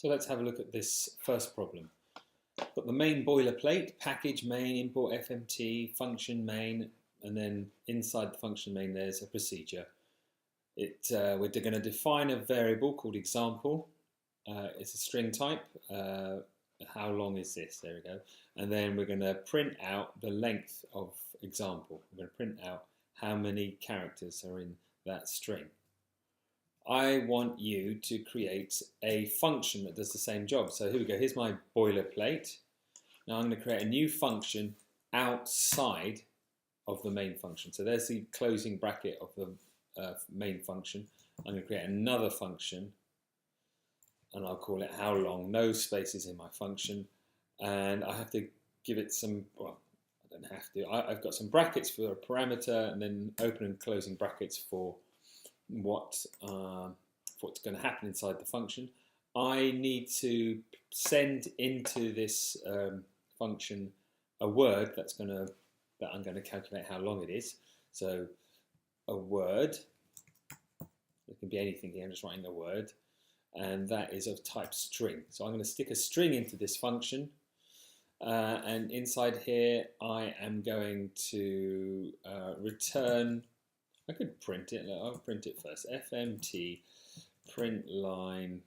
So let's have a look at this first problem. I've got the main boilerplate, package main, import FMT, function main, and then inside the function main there's a procedure. We're going to define a variable called example. It's a string type. How long is this? There we go. And then we're going to print out the length of example. We're going to print out how many characters are in that string. I want you to create a function that does the same job. So here we go. Here's my boilerplate. Now I'm going to create a new function outside of the main function. So there's the closing bracket of the main function. I'm going to create another function, and I'll call it how long. No spaces in my function, and I have to give it some. Well, I don't have to. I've got some brackets for a parameter, and then open and closing brackets for what's going to happen inside the function. I need to send into this function a word that I'm going to calculate how long it is. So a word, it can be anything here, I'm just writing a word, and that is of type string. So I'm going to stick a string into this function, and inside here I am going to return. I could print it. I'll print it first. FMT print line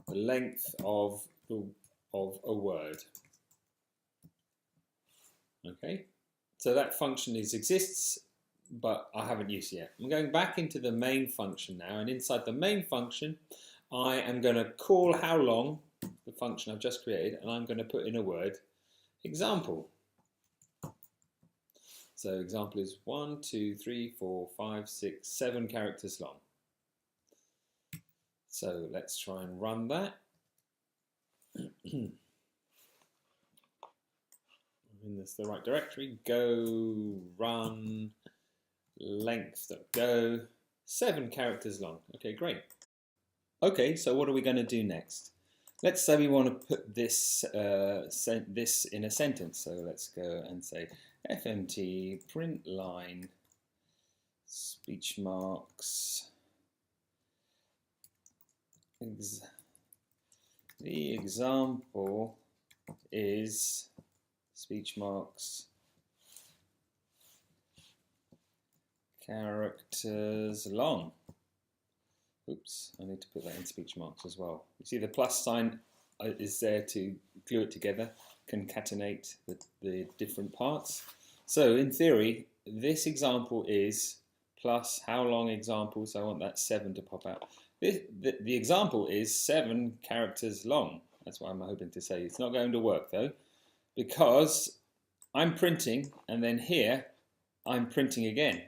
the length of a word. Okay, so that function exists, but I haven't used it yet. I'm going back into the main function now, and inside the main function, I am going to call how long, the function I've just created, and I'm going to put in a word, example. So example is 1, 2, 3, 4, 5, 6, 7 characters long. So let's try and run that. In this the right directory. Go run length.go. 7 characters long. Okay, great. Okay, so what are we going to do next? Let's say we want to put this this in a sentence. So let's go and say FMT print line speech marks the example is speech marks characters long. Oops, I need to put that in speech marks as well. You see the plus sign is there to glue it together, concatenate the different parts. So in theory, this example is plus how long example, so I want that 7 to pop out. The example is 7 characters long. That's what I'm hoping to say. It's not going to work though, because I'm printing, and then here I'm printing again.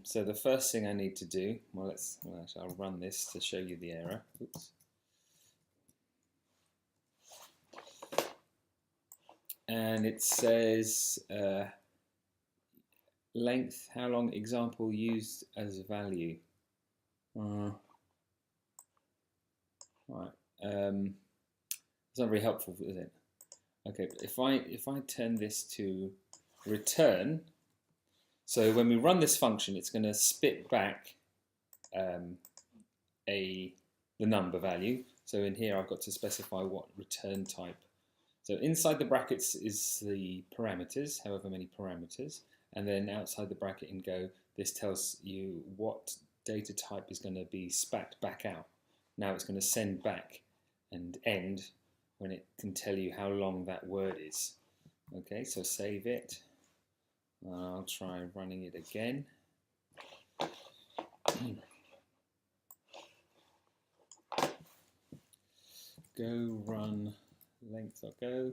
So the first thing I need to do, well, actually I'll run this to show you the error. Oops. And it says length, how long example used as value. Right. It's not very helpful, is it? Okay, but if I turn this to return, so when we run this function, it's going to spit back the number value. So in here, I've got to specify what return type. So inside the brackets is the parameters, however many parameters, and then outside the bracket in Go, this tells you what data type is going to be spat back out. Now it's going to send back and end when it can tell you how long that word is. Okay, so save it. I'll try running it again. Go run length.go.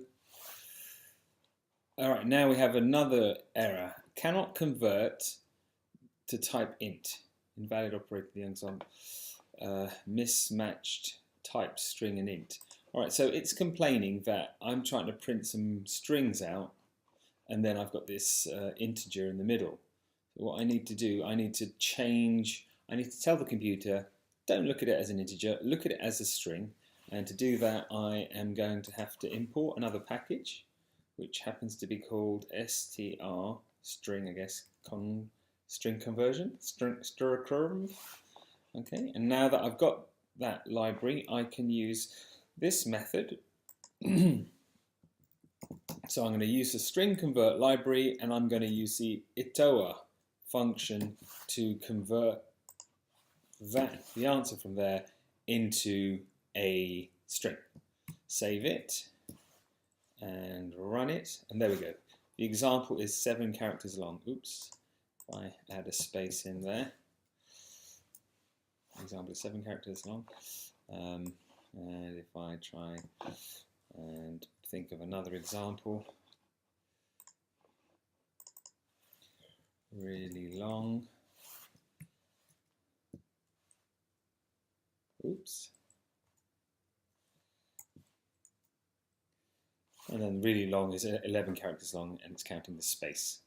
Alright, now we have another error. Cannot convert to type int. Invalid operator, the example. Mismatched type string and int. Alright, so it's complaining that I'm trying to print some strings out, and then I've got this integer in the middle. So what I need to do, I need to tell the computer, don't look at it as an integer, look at it as a string. And to do that, I am going to have to import another package, which happens to be called str string, I guess, string conversion, string. Okay, and now that I've got that library, I can use this method. So I'm going to use the string convert library, and I'm going to use the itoa function to convert the answer from there into a string. Save it and run it, and there we go. The example is 7 characters long. Oops, if I add a space in there. The example is 7 characters long. And if I try and think of another example, really long. Oops. And then really long is 11 characters long, and it's counting the space.